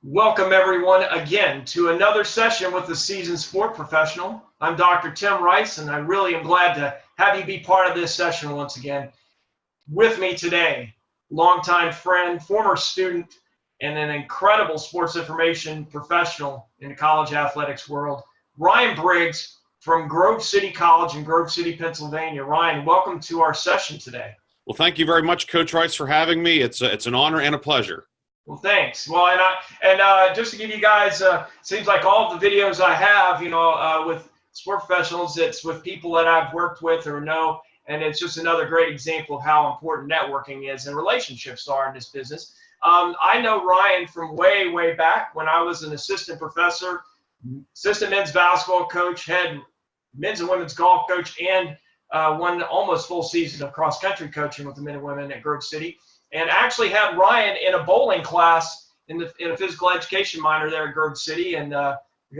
Welcome, everyone, again to another session with the seasoned sport professional. I'm Dr. Tim Rice, and I really am glad to have you be part of this session once again. With me today, longtime friend, former student, and an incredible sports information professional in the college athletics world, Ryan Briggs from Grove City College in Grove City, Pennsylvania. Ryan, welcome to our session today. Well, thank you very much, Coach Rice, for having me. It's an honor and a pleasure. Well, thanks. Well, just to give you guys, seems like all the videos I have, with sport professionals, it's with people that I've worked with or know, and it's just another great example of how important networking is and relationships are in this business. I know Ryan from way, way back when I was an assistant professor, assistant men's basketball coach, head men's and women's golf coach, and one almost full season of cross-country coaching with the men and women at Grove City. And actually had Ryan in a bowling class in a physical education minor there at Grove City, and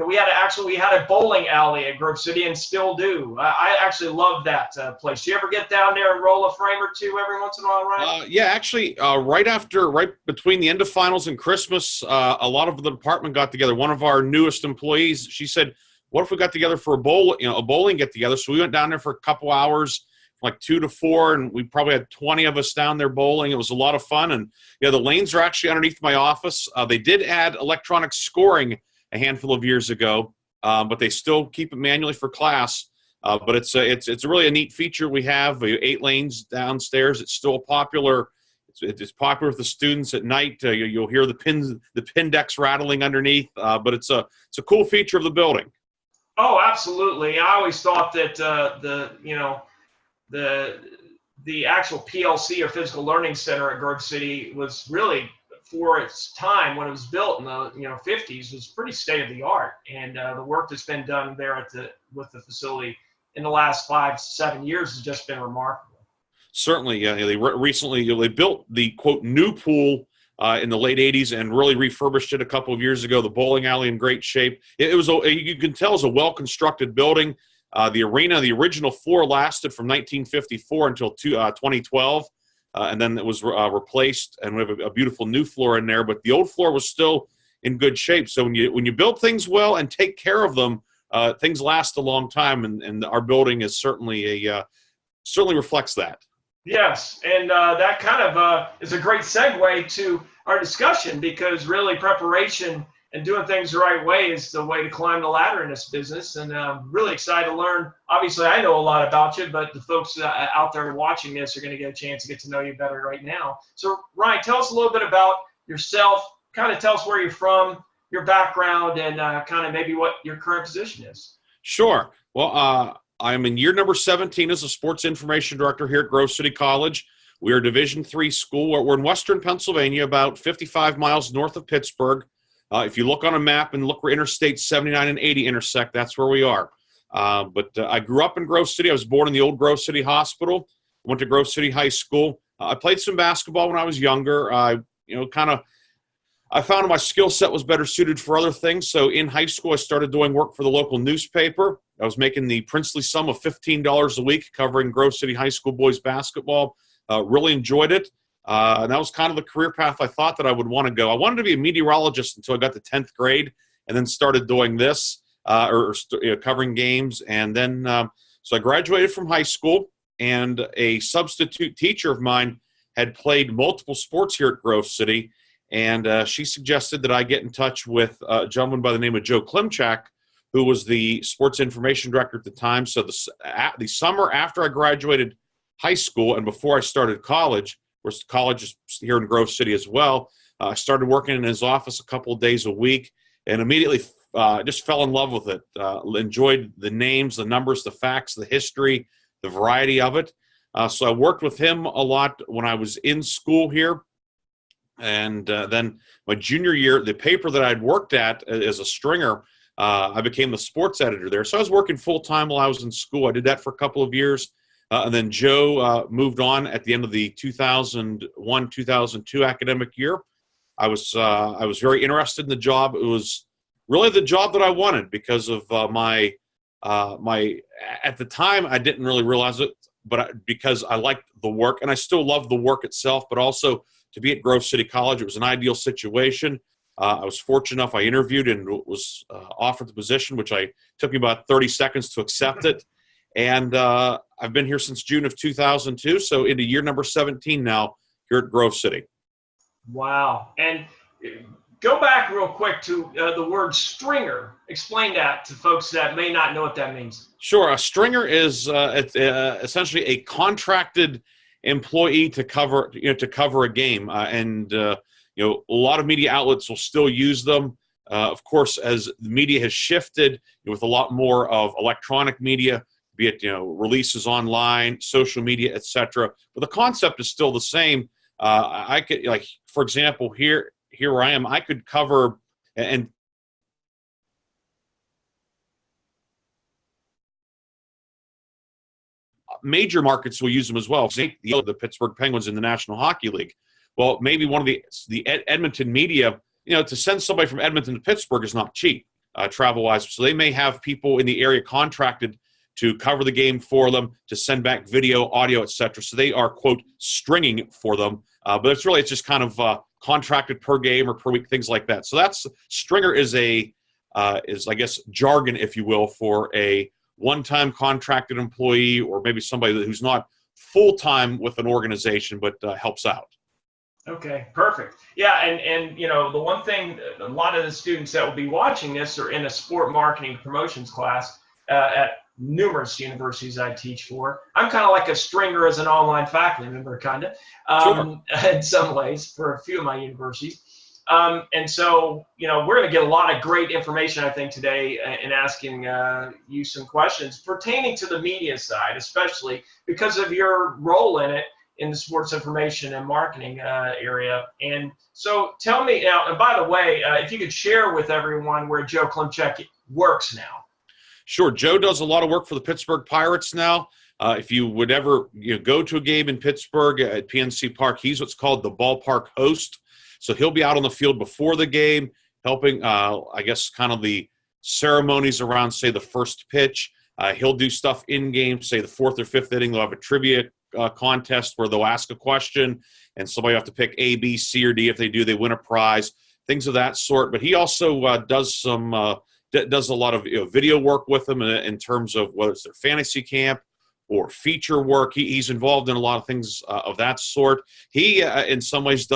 we had a bowling alley at Grove City, and still do. I actually love that place. Do you ever get down there and roll a frame or two every once in a while, Ryan? Yeah, actually, right between the end of finals and Christmas, a lot of the department got together. One of our newest employees, she said, "What if we got together for a bowling get together?" So we went down there for a couple hours, like 2 to 4, and we probably had 20 of us down there bowling. It was a lot of fun, and the lanes are actually underneath my office. They did add electronic scoring a handful of years ago, but they still keep it manually for class. But it's really a neat feature we have. 8 lanes downstairs. It's still popular. It's popular with the students at night. You'll hear the pin decks rattling underneath, but it's a cool feature of the building. Oh, absolutely. I always thought that the actual PLC or Physical Learning Center at Grove City was really, for its time when it was built in the 50s, was pretty state of the art, and the work that's been done there with the facility in the last 5-7 years has just been remarkable. Certainly, they recently they built the quote new pool in the late 80s and really refurbished it a couple of years ago. The bowling alley in great shape. It was you can tell it's a well constructed building. The arena, the original floor lasted from 1954 until 2012, and then it was replaced, and we have a beautiful new floor in there. But the old floor was still in good shape. So when you build things well and take care of them, things last a long time. And our building is certainly reflects that. Yes, and that kind of is a great segue to our discussion, because really preparation and doing things the right way is the way to climb the ladder in this business. And I'm really excited to learn. Obviously, I know a lot about you, but the folks out there watching this are going to get a chance to get to know you better right now. So, Ryan, tell us a little bit about yourself. Kind of tell us where you're from, your background, and kind of maybe what your current position is. Sure. Well, I'm in year number 17 as a sports information director here at Grove City College. We are a Division III school. We're in western Pennsylvania, about 55 miles north of Pittsburgh. If you look on a map and look where Interstate 79 and 80 intersect, that's where we are. But I grew up in Grove City. I was born in the old Grove City Hospital. Went to Grove City High School. I played some basketball when I was younger. I found my skill set was better suited for other things. So in high school, I started doing work for the local newspaper. I was making the princely sum of $15 a week covering Grove City High School boys basketball. Really enjoyed it. And that was kind of the career path I thought that I would want to go. I wanted to be a meteorologist until I got to 10th grade, and then started doing this, covering games. And then, so I graduated from high school, and a substitute teacher of mine had played multiple sports here at Grove City, and she suggested that I get in touch with a gentleman by the name of Joe Klimchak, who was the sports information director at the time. So the summer after I graduated high school and before I started college, where college is here in Grove City as well, I started working in his office a couple of days a week, and immediately just fell in love with it. Enjoyed the names, the numbers, the facts, the history, the variety of it. So I worked with him a lot when I was in school here. And then my junior year, the paper that I'd worked at as a stringer, I became the sports editor there. So I was working full-time while I was in school. I did that for a couple of years. And then Joe moved on at the end of the 2001-2002 academic year. I was very interested in the job. It was really the job that I wanted because of my at the time I didn't really realize it, but because I liked the work, and I still love the work itself, but also to be at Grove City College, it was an ideal situation. I was fortunate enough. I interviewed and was offered the position, which took me about 30 seconds to accept it. And I've been here since June of 2002, so into year number 17 now here at Grove City. Wow. And go back real quick to the word stringer. Explain that to folks that may not know what that means. Sure. A stringer is essentially a contracted employee to cover a game, and a lot of media outlets will still use them. Of course, as the media has shifted with a lot more of electronic media, be it releases online, social media, etc. But the concept is still the same. I could, like, for example, here I am. I could cover and major markets will use them as well. The Pittsburgh Penguins in the National Hockey League. Well, maybe one of the Edmonton media, to send somebody from Edmonton to Pittsburgh is not cheap travel-wise. So they may have people in the area contracted to cover the game for them, to send back video, audio, etc. So they are, quote, stringing for them. But it's just kind of contracted per game or per week, things like that. So that's stringer is I guess jargon, if you will, for a one-time contracted employee, or maybe somebody who's not full-time with an organization but helps out. Okay, perfect. Yeah, and the one thing, a lot of the students that will be watching this are in a sport marketing promotions class at numerous universities I teach for. I'm kind of like a stringer as an online faculty member, kind of, Sure. in some ways for a few of my universities. And so, we're going to get a lot of great information, I think, today in asking you some questions pertaining to the media side, especially because of your role in it in the sports information and marketing area. And so tell me now, and by the way, if you could share with everyone where Joe Klimchek works now. Sure. Joe does a lot of work for the Pittsburgh Pirates now. If you would ever go to a game in Pittsburgh at PNC Park, he's what's called the ballpark host. So he'll be out on the field before the game, helping, I guess, kind of the ceremonies around, say, the first pitch. He'll do stuff in game, say the fourth or fifth inning. They'll have a trivia contest where they'll ask a question, and somebody will have to pick A, B, C, or D. If they do, they win a prize, things of that sort. But he also does a lot of video work with them in terms of whether it's their fantasy camp or feature work. He's involved in a lot of things of that sort. He, in some ways,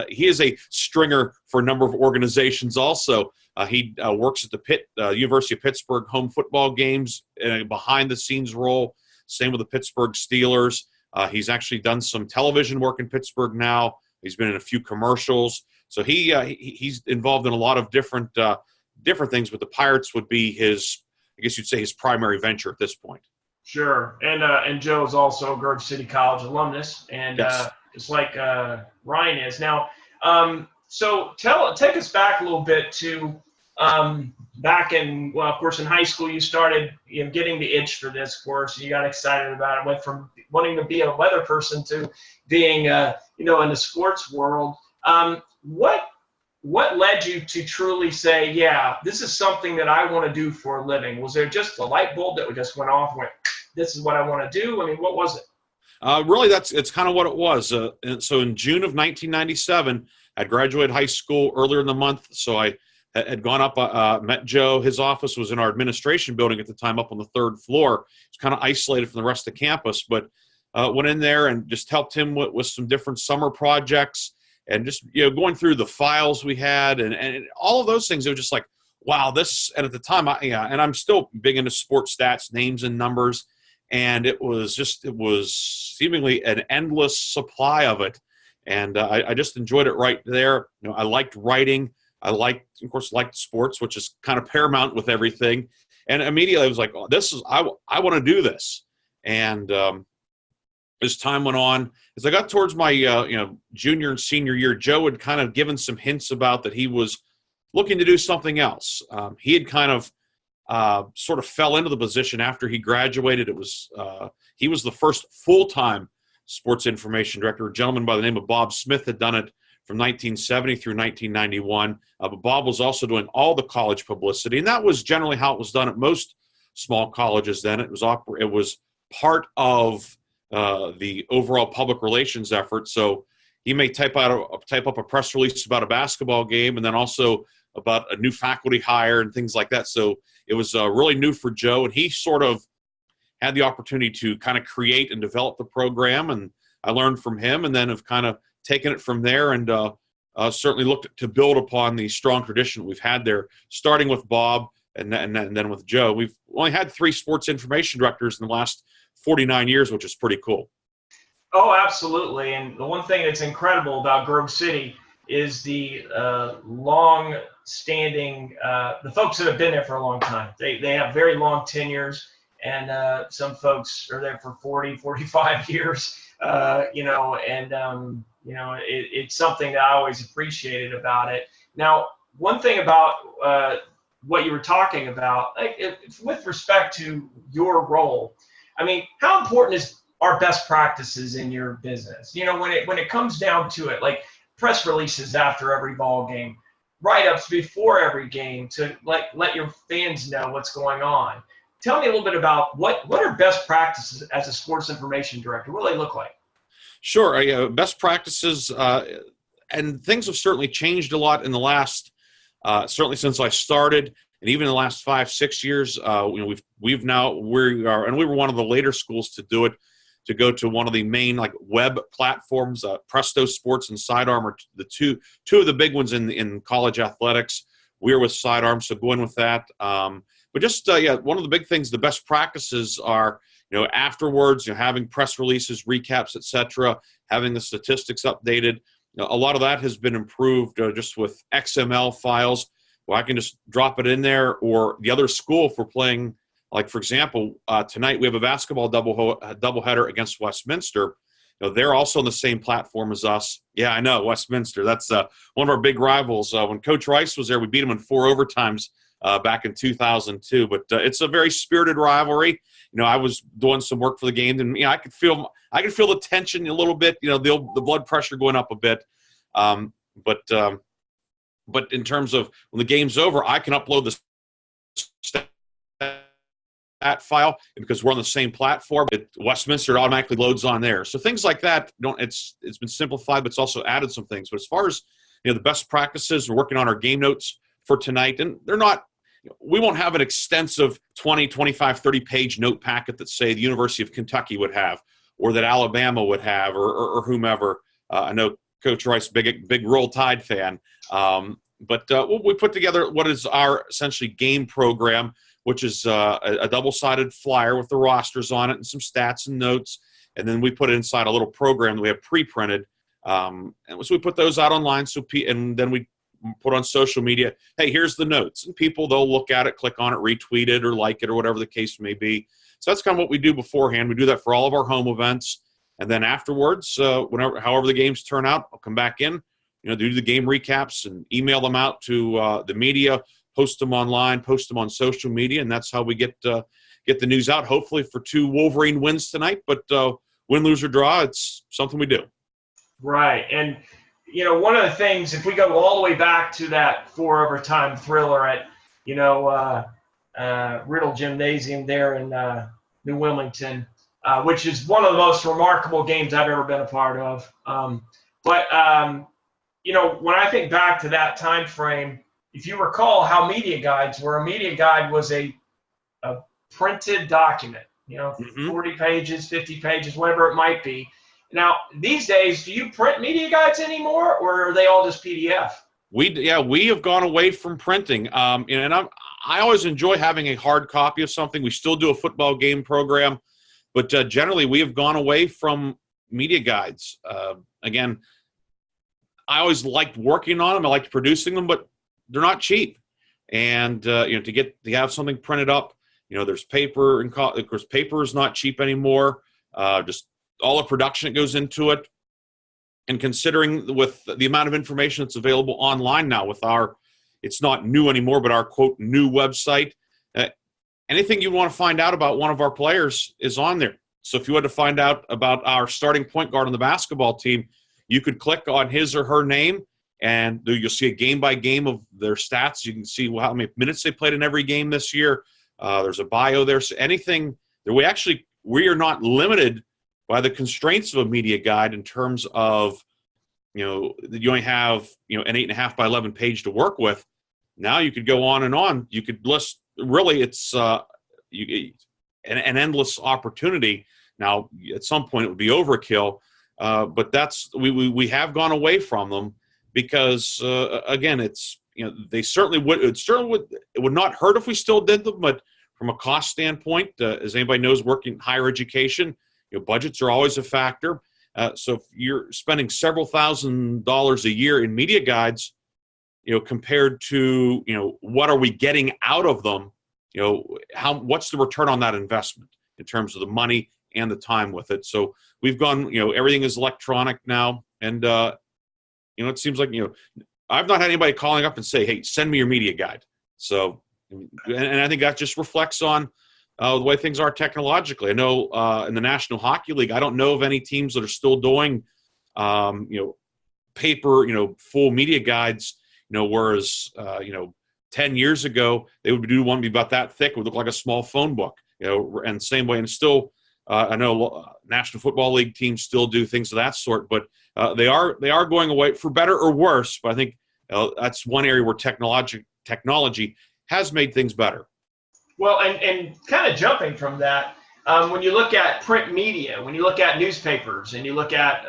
he is a stringer for a number of organizations also. He works at the University of Pittsburgh home football games in a behind-the-scenes role. Same with the Pittsburgh Steelers. He's actually done some television work in Pittsburgh now. He's been in a few commercials. So he's involved in a lot of different things, but the Pirates would be his primary venture at this point. Sure. And Joe's also a Grove City College alumnus, and yes. Just like Ryan is. Now, so take us back a little bit to back in, well, of course, in high school, you started getting the itch for this course. You got excited about it, went from wanting to be a weather person to being, in the sports world. What led you to truly say, yeah, this is something that I want to do for a living? Was there just a light bulb that just went off and went, this is what I want to do? I mean, what was it? Really, it's kind of what it was. And so in June of 1997, I graduated high school earlier in the month. So I had gone up, met Joe. His office was in our administration building at the time, up on the third floor. It's kind of isolated from the rest of the campus, but went in there and just helped him with some different summer projects. And just, going through the files we had and all of those things, it was just like, wow, this. And at the time, and I'm still big into sports stats, names and numbers. And it was seemingly an endless supply of it. And I just enjoyed it right there. I liked writing. Of course, liked sports, which is kind of paramount with everything. And immediately I was like, oh, I want to do this. And as time went on, as I got towards my junior and senior year, Joe had kind of given some hints about that he was looking to do something else. He had kind of sort of fell into the position after he graduated. He was the first full-time sports information director. A gentleman by the name of Bob Smith had done it from 1970 through 1991. But Bob was also doing all the college publicity, and that was generally how it was done at most small colleges then. It was part of the overall public relations effort. So he may type up a press release about a basketball game, and then also about a new faculty hire and things like that. So it was really new for Joe, and he sort of had the opportunity to kind of create and develop the program, and I learned from him, and then have kind of taken it from there, and certainly looked to build upon the strong tradition we've had there, starting with Bob and then with Joe. We've only had 3 sports information directors in the last 49 years, which is pretty cool. Oh, absolutely. And the one thing that's incredible about Grove City is the long-standing, the folks that have been there for a long time. They have very long tenures, and some folks are there for 40, 45 years, it's something that I always appreciated about it. Now, one thing about what you were talking about, with respect to your role, I mean, how important are best practices in your business? When it comes down to it, like press releases after every ball game, write-ups before every game to let your fans know what's going on. Tell me a little bit about what are best practices as a sports information director? What do they look like? Sure. Best practices, and things have certainly changed a lot in the last, certainly since I started, and even in the last 5-6 years. We were one of the later schools to do it, to go to one of the main web platforms. Presto Sports and Sidearm are the two of the big ones in college athletics. We're with Sidearm, so going with that. But just one of the big things, the best practices are, afterwards, having press releases, recaps, etc., having the statistics updated. A lot of that has been improved just with XML files, where I can just drop it in there, or the other school for playing. Like, for example, tonight we have a basketball doubleheader against Westminster. They're also on the same platform as us. Yeah, I know, Westminster. That's one of our big rivals. When Coach Rice was there, we beat him in 4 overtimes back in 2002. But it's a very spirited rivalry. I was doing some work for the game, and I could feel the tension a little bit. The blood pressure going up a bit. But in terms of when the game's over, I can upload the stat file, and because we're on the same platform, Westminster automatically loads on there. So things like that it's been simplified, but it's also added some things. But as far as the best practices, we're working on our game notes for tonight, and they're not. We won't have an extensive 20, 25, 30-page note packet that, say, the University of Kentucky would have, or that Alabama would have, or whomever. I know Coach Rice, big Roll Tide fan. But we put together what is our essentially game program, which is a double-sided flyer with the rosters on it and some stats and notes. And then we put it inside a little program that we have pre-printed. And so we put those out online. And then we put on social media, hey, here's the notes. And people, they'll look at it, click on it, retweet it, or like it, or whatever the case may be. So that's kind of what we do beforehand. We do that for all of our home events. And then afterwards, however the games turn out, I'll come back in, do the game recaps and email them out to the media, post them online, post them on social media, and that's how we get the news out, hopefully for 2 Wolverine wins tonight. But win, lose, or draw, it's something we do. Right. And, one of the things, if we go all the way back to that 4 overtime thriller at, Riddle Gymnasium there in New Wilmington, which is one of the most remarkable games I've ever been a part of. When I think back to that time frame, if you recall how media guides were, a media guide was a printed document, 40 pages, 50 pages, whatever it might be. Now, these days, do you print media guides anymore, or are they all just PDF? We have gone away from printing. And I always enjoy having a hard copy of something. We still do a football game program, but generally we have gone away from media guides. Again, I always liked working on them. I liked producing them, but they're not cheap. And to have something printed up, there's paper, and of course paper is not cheap anymore. Just all the production that goes into it, and considering with the amount of information that's available online now with it's not new anymore, but our quote new website. Anything you want to find out about one of our players is on there. So if you want to find out about our starting point guard on the basketball team, you could click on his or her name, and you'll see a game by game of their stats. You can see how many minutes they played in every game this year. There's a bio there. So anything that we are not limited by the constraints of a media guide in terms of you only have, an 8.5 by 11 page to work with. Now you could go on and on. You could list, really, it's an endless opportunity. Now, at some point it would be overkill, but we have gone away from them because, again, it's, they certainly would, it would not hurt if we still did them, but from a cost standpoint, as anybody knows, working in higher education, budgets are always a factor. So if you're spending several $1,000s a year in media guides, compared to, what are we getting out of them? What's the return on that investment in terms of the money and the time with it? So we've gone, everything is electronic now. And, it seems like, I've not had anybody calling up and say, hey, send me your media guide. So, and I think that just reflects on the way things are technologically. I know in the National Hockey League, I don't know of any teams that are still doing, paper, full media guides, whereas, 10 years ago, they would do one be about that thick. It would look like a small phone book, and same way. And still, I know National Football League teams still do things of that sort, but they are going away for better or worse. But I think that's one area where technology has made things better. Well, and kind of jumping from that, when you look at print media, when you look at newspapers, and you look at,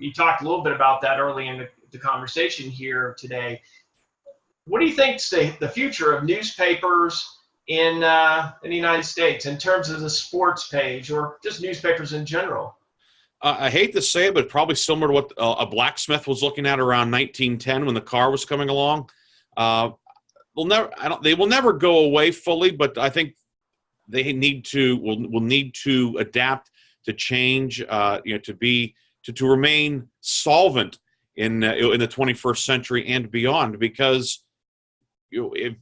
you talked a little bit about that early in the conversation here today. What do you think's the future of newspapers in the United States in terms of the sports page, or just newspapers in general? I hate to say it, but probably similar to what a blacksmith was looking at around 1910 when the car was coming along. They will never go away fully, but I think they will need to adapt, to change, to remain solvent in the 21st century and beyond. Because the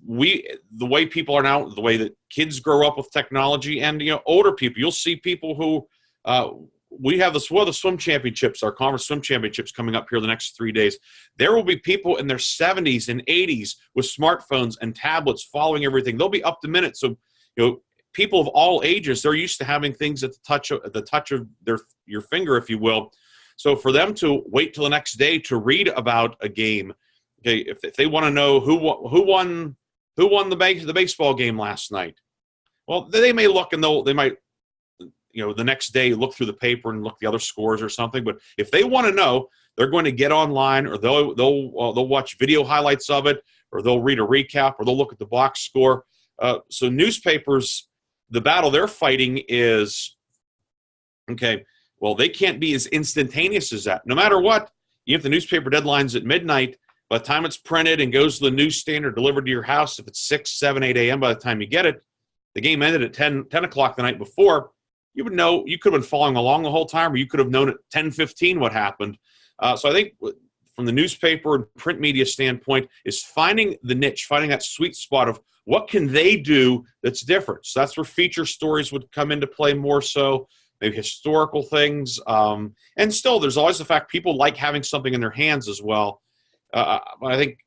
way people are now, the way that kids grow up with technology, and older people, you'll see people who we have the swim championships, our conference swim championships coming up here the next 3 days. There will be people in their 70s and 80s with smartphones and tablets following everything. They'll be up to minute. So, people of all ages, they're used to having things at the touch of your finger, if you will. So for them to wait till the next day to read about a game, okay, if they want to know who won the baseball game last night, well, they may look, and they might, the next day look through the paper and look the other scores or something. But if they want to know, they're going to get online, or they'll watch video highlights of it, or they'll read a recap, or they'll look at the box score. So newspapers, the battle they're fighting is, okay, well, they can't be as instantaneous as that. No matter what, even if the newspaper deadline's at midnight, by the time it's printed and goes to the newsstand or delivered to your house, if it's 6, 7, 8 a.m. by the time you get it, the game ended at 10 o'clock the night before, you would know, you could have been following along the whole time, or you could have known at 10:15 what happened. So I think from the newspaper and print media standpoint is finding the niche, finding that sweet spot of what can they do that's different. So that's where feature stories would come into play more so, maybe historical things. And still, there's always the fact people like having something in their hands as well. But I think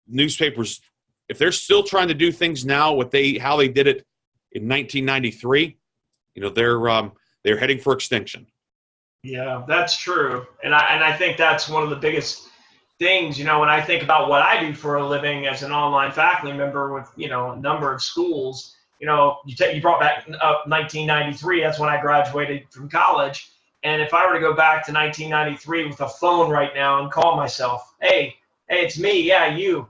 newspapers, if they're still trying to do things now, how they did it in 1993, they're heading for extinction. Yeah, that's true. And I think that's one of the biggest things, when I think about what I do for a living as an online faculty member with, a number of schools, you brought back up 1993. That's when I graduated from college. And if I were to go back to 1993 with a phone right now and call myself, hey, it's me. Yeah, you,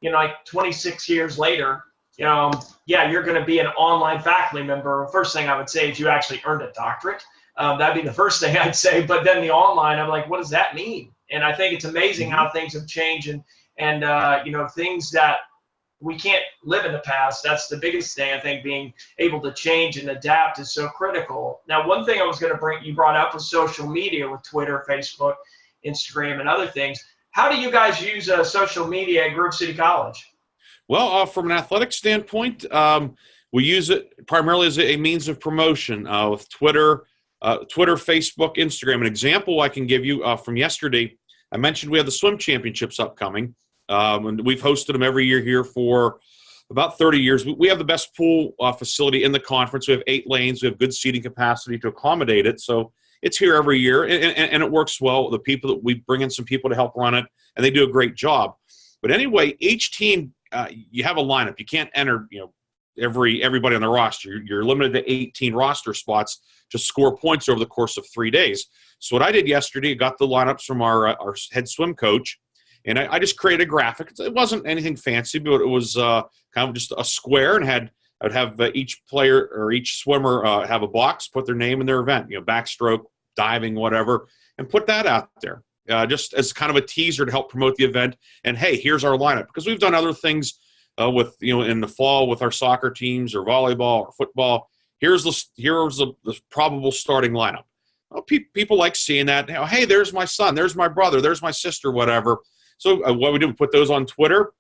like 26 years later, yeah, you're going to be an online faculty member. First thing I would say is you actually earned a doctorate. That'd be the first thing I'd say. But then the online, I'm like, what does that mean? And I think it's amazing how things have changed, and things that we can't live in the past. That's the biggest thing. I think being able to change and adapt is so critical. Now, one thing I was going to you brought up was social media with Twitter, Facebook, Instagram, and other things. How do you guys use social media at Grove City College? Well, from an athletic standpoint, we use it primarily as a means of promotion with Twitter, Facebook, Instagram. An example I can give you from yesterday, I mentioned we have the swim championships upcoming, and we've hosted them every year here for about 30 years. We have the best pool facility in the conference. We have 8 lanes. We have good seating capacity to accommodate it. So it's here every year, and it works well. The people that we bring in some people to help run it, and they do a great job. But anyway, each team, you have a lineup. You can't enter, everybody on the roster. You're limited to 18 roster spots to score points over the course of 3 days. So what I did yesterday, I got the lineups from our head swim coach, and I just created a graphic. It wasn't anything fancy, but it was kind of just a square, and I'd have each player or each swimmer have a box, put their name and their event, backstroke, diving, whatever, and put that out there just as kind of a teaser to help promote the event. And hey, here's our lineup, because we've done other things with in the fall with our soccer teams or volleyball or football. Here's the probable starting lineup. Well, people like seeing that. Hey, there's my son, there's my brother, there's my sister, whatever. So what we did, we put those on Twitter.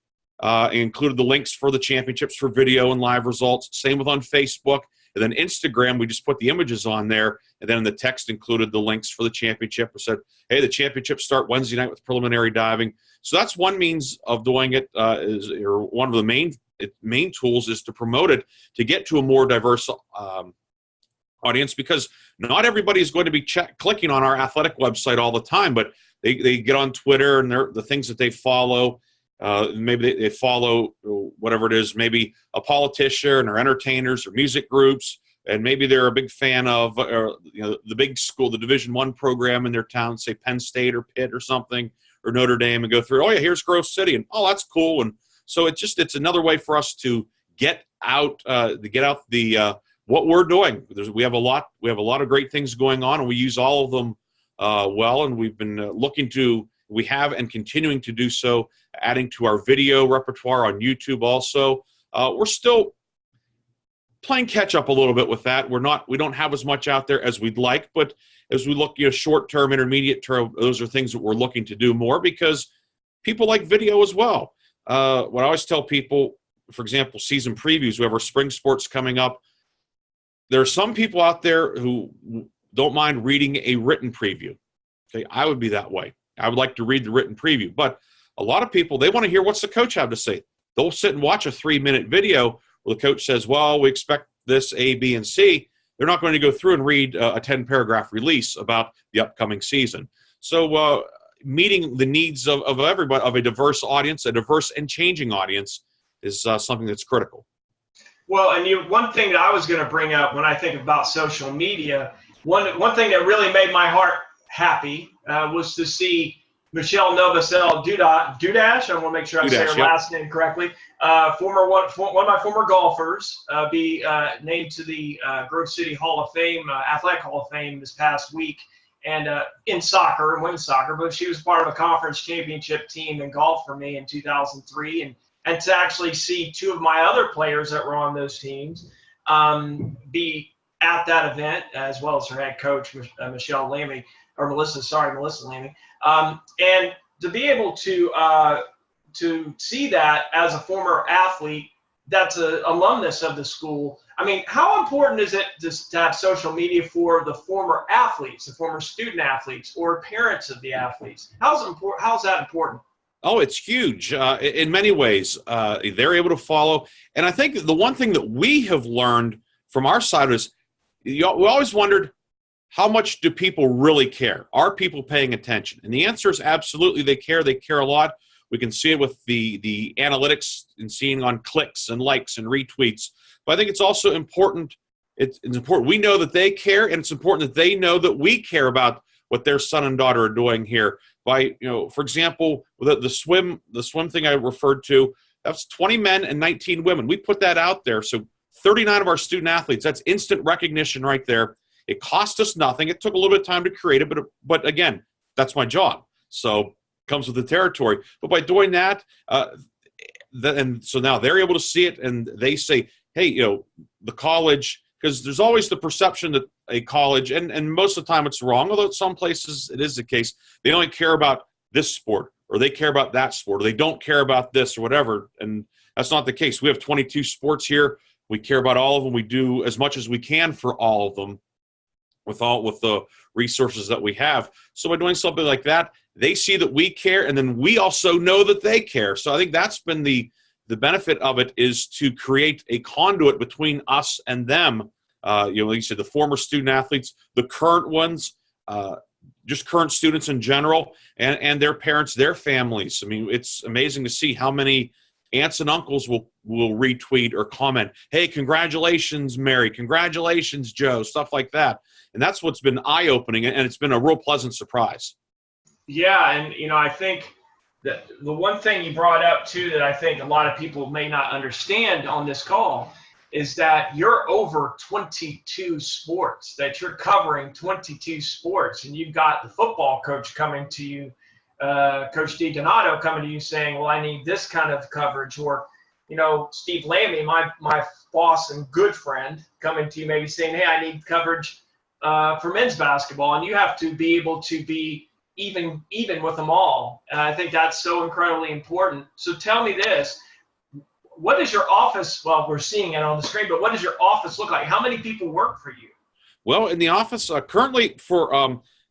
Included the links for the championships for video and live results. Same with on Facebook. And then Instagram, we just put the images on there. And then in the text included the links for the championship. We said, hey, the championships start Wednesday night with preliminary diving. So that's one means of doing it, or one of the main tools is to promote it, to get to a more diverse audience, because not everybody is going to be clicking on our athletic website all the time, but they get on Twitter and the things that they follow. Maybe they follow whatever it is, maybe a politician or entertainers or music groups, and maybe they're a big fan of the big school, the Division I program in their town, say Penn State or Pitt or something, or Notre Dame, and go through, oh yeah, here's Grove City, and oh, that's cool. And so it's another way for us to get out what we're doing. We have a lot of great things going on, and we use all of them well, and we've been we have and continuing to do so, adding to our video repertoire on YouTube also. We're still playing catch up a little bit with that. We don't have as much out there as we'd like, but as we look, short term, intermediate term, those are things that we're looking to do more, because people like video as well. What I always tell people, for example, season previews, we have our spring sports coming up. There are some people out there who don't mind reading a written preview. Okay, I would be that way. I would like to read the written preview, but a lot of people, they want to hear what's the coach have to say. They'll sit and watch a 3-minute video where the coach says, well, we expect this A, B, and C. They're not going to go through and read a 10-paragraph release about the upcoming season. So meeting the needs of everybody, of a diverse audience, a diverse and changing audience, is something that's critical. Well, and one thing that I was going to bring up when I think about social media, one thing that really made my heart happy was to see Michelle Novosel Dudash. I want to make sure I say her last name correctly. One of my former golfers be named to the Grove City Hall of Fame, Athletic Hall of Fame this past week, and in soccer and women's soccer. But she was part of a conference championship team in golf for me in 2003, and to actually see two of my other players that were on those teams be at that event, as well as her head coach, Melissa Lammy. And to be able to see that as a former athlete that's an alumnus of the school, I mean, how important is it to have social media for the former athletes, the former student athletes, or parents of the athletes? How's that important? Oh, it's huge in many ways. They're able to follow. And I think the one thing that we have learned from our side is we always wondered, how much do people really care? Are people paying attention? And the answer is absolutely they care. They care a lot. We can see it with the analytics and seeing on clicks and likes and retweets. But I think it's also important. It's important. We know that they care, and it's important that they know that we care about what their son and daughter are doing here. By, for example, the swim thing I referred to, that's 20 men and 19 women. We put that out there. So 39 of our student athletes, that's instant recognition right there. It cost us nothing. It took a little bit of time to create it, but again, that's my job. So it comes with the territory. But by doing that, and so now they're able to see it, and they say, hey, the college, because there's always the perception that a college, and most of the time it's wrong, although in some places it is the case, they only care about this sport, or they care about that sport, or they don't care about this or whatever, and that's not the case. We have 22 sports here. We care about all of them. We do as much as we can for all of them with the resources that we have. So by doing something like that, they see that we care, and then we also know that they care. So I think that's been the benefit of it, is to create a conduit between us and them. Like you said, the former student athletes, the current ones, just current students in general, and their parents, their families. I mean, it's amazing to see how many aunts and uncles will retweet or comment, "Hey, congratulations, Mary, congratulations, Joe," stuff like that. And that's what's been eye-opening, and it's been a real pleasant surprise. Yeah, and I think that the one thing you brought up too that I think a lot of people may not understand on this call is that you're over 22 sports, that you're covering 22 sports, and you've got the football coach coming to you, Coach DiDonato coming to you saying, well, I need this kind of coverage, or, Steve Lammy, my boss and good friend, coming to you maybe saying, hey, I need coverage for men's basketball, and you have to be able to be even with them all. And I think that's so incredibly important. So tell me this. What is your office? Well, we're seeing it on the screen, but what does your office look like? How many people work for you? Well, in the office currently,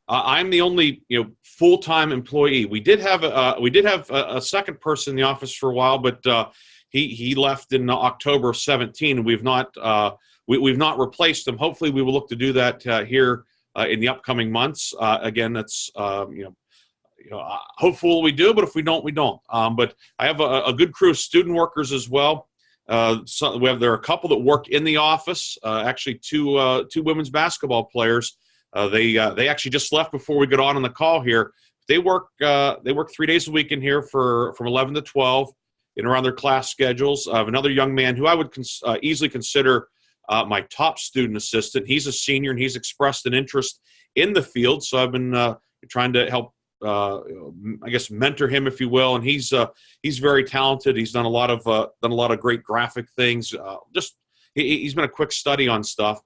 I'm the only full-time employee. We did have a second person in the office for a while, but he left in October of 17, and we've not replaced him. Hopefully, we will look to do that here in the upcoming months. Again, that's hopefully we do, but if we don't, we don't. But I have a good crew of student workers as well. There are a couple that work in the office. Actually, two women's basketball players. They actually just left before we got on the call here. They work 3 days a week in here from 11 to 12 in around their class schedules. I have another young man who I would easily consider my top student assistant. He's a senior, and he's expressed an interest in the field. So I've been trying to help, I guess, mentor him, if you will. And he's very talented. He's done a lot of great graphic things. He's been a quick study on stuff.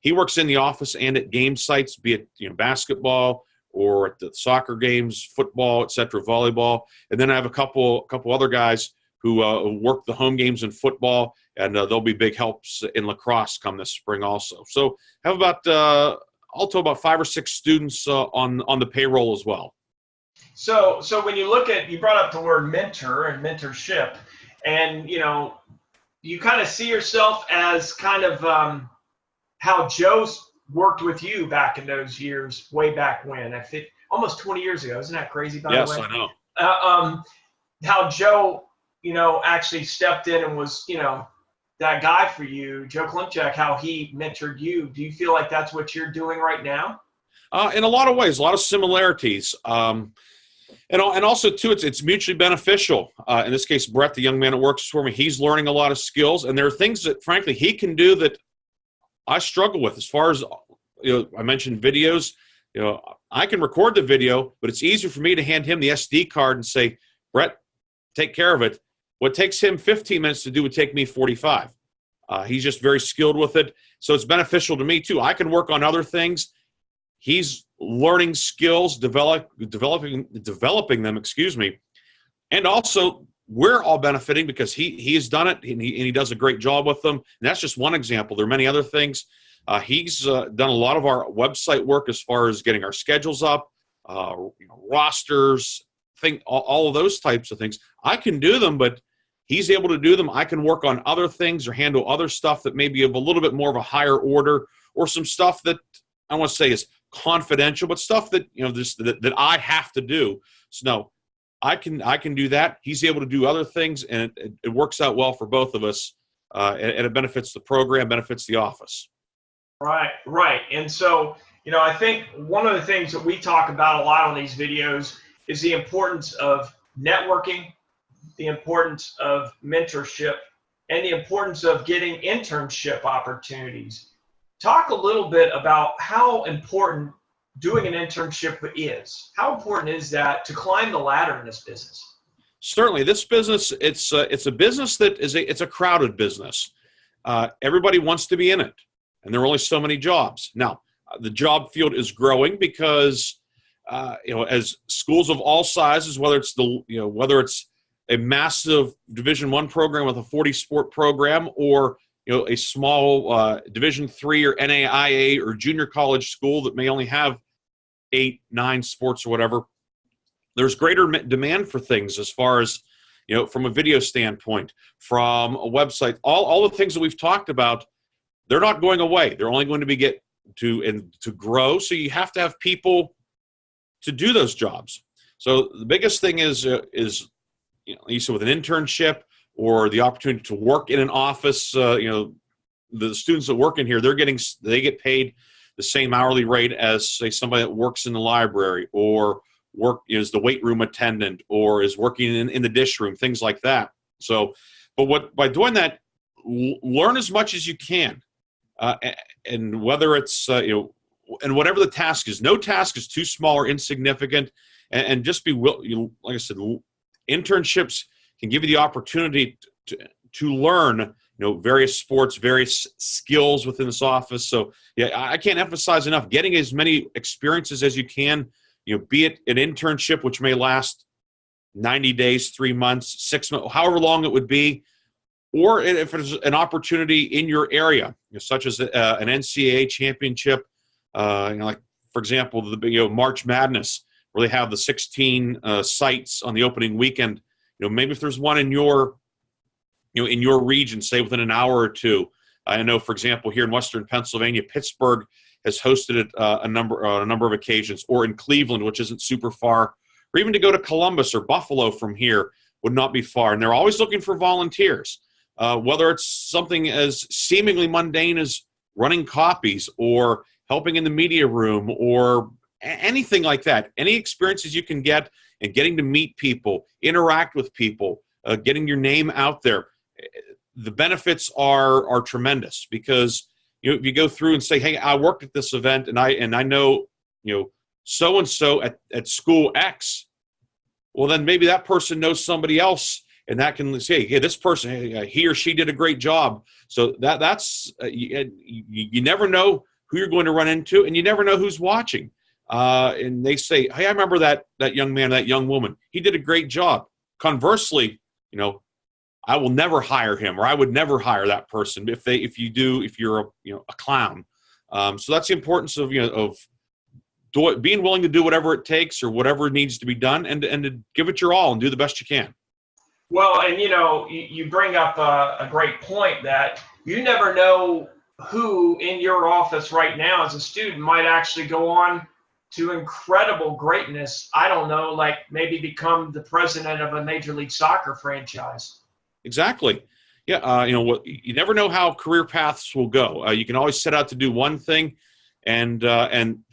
He works in the office and at game sites, be it basketball or at the soccer games, football, etc., volleyball. And then I have a couple other guys who work the home games in football, and they'll be big helps in lacrosse come this spring also. So I have about 5 or 6 students on the payroll as well. So when you look at, you brought up the word mentor and mentorship, and you kind of see yourself as kind of how Joe's worked with you back in those years, way back when, I think almost 20 years ago. Isn't that crazy, by the way? Yes, I know. How Joe, actually stepped in and was, that guy for you, Joe Klimchak, how he mentored you. Do you feel like that's what you're doing right now? In a lot of ways, a lot of similarities. And also, too, it's mutually beneficial. In this case, Brett, the young man that works for me, he's learning a lot of skills. And there are things that, frankly, he can do that I struggle with. As far as, I mentioned videos. I can record the video, but it's easier for me to hand him the SD card and say, Brett, take care of it. What takes him 15 minutes to do would take me 45. He's just very skilled with it. So it's beneficial to me, too. I can work on other things. He's learning skills, developing them, and also we're all benefiting because he has done it, and he does a great job with them. And that's just one example. There are many other things. He's done a lot of our website work as far as getting our schedules up, rosters, all of those types of things. I can do them, but he's able to do them. I can work on other things or handle other stuff that may be of a little bit more of a higher order, or some stuff that I want to say is confidential, but stuff that that I have to do. So no, I can do that. He's able to do other things, and it works out well for both of us, and it benefits the program, benefits the office. Right. And so, I think one of the things that we talk about a lot on these videos is the importance of networking, the importance of mentorship, and the importance of getting internship opportunities. Talk a little bit about how important doing an internship is. How important is that to climb the ladder in this business? Certainly, this business, it's a business that it's a crowded business. Everybody wants to be in it, and there are only so many jobs. Now, the job field is growing because as schools of all sizes, whether it's a massive Division I program with a 40-sport program, or a small Division III or NAIA or junior college school that may only have 8, 9 sports or whatever, there's greater demand for things as far as, from a video standpoint, from a website, all the things that we've talked about. They're not going away. They're only going to to grow. So you have to have people to do those jobs. So the biggest thing is you said with an internship or the opportunity to work in an office. The students that work in here, they get paid the same hourly rate as, say, somebody that works in the library or is the weight room attendant or is working in the dish room, things like that. So, but by doing that, learn as much as you can, and whether it's and whatever the task is, no task is too small or insignificant, and just be like I said, internships can give you the opportunity to learn various sports, various skills within this office. So yeah, I can't emphasize enough getting as many experiences as you can. Be it an internship, which may last 90 days, 3 months, 6 months, however long it would be, or if there's an opportunity in your area, such as an NCAA championship, like for example, the March Madness, where they have the 16 sites on the opening weekend. Maybe if there's one in your region, say within an hour or two. I know, for example, here in Western Pennsylvania, Pittsburgh has hosted it a number of occasions, or in Cleveland, which isn't super far, or even to go to Columbus or Buffalo from here would not be far. And they're always looking for volunteers, whether it's something as seemingly mundane as running copies or helping in the media room or anything like that. Any experiences you can get and getting to meet people, interact with people, getting your name out there. The benefits are tremendous, because if you go through and say, hey, I worked at this event and I know so and so at school X, well, then maybe that person knows somebody else, and that can say, hey, this person, he or she did a great job. So that's you never know who you're going to run into, and you never know who's watching. And they say, hey, I remember that young man, that young woman, he did a great job. Conversely, I will never hire him, or I would never hire that person if you're a clown. So that's the importance of being willing to do whatever it takes or whatever needs to be done, and to give it your all and do the best you can. Well, and you bring up a great point, that you never know who in your office right now as a student might actually go on to incredible greatness. I don't know, like maybe become the president of a Major League Soccer franchise. Exactly. Yeah. You never know how career paths will go. You can always set out to do one thing, and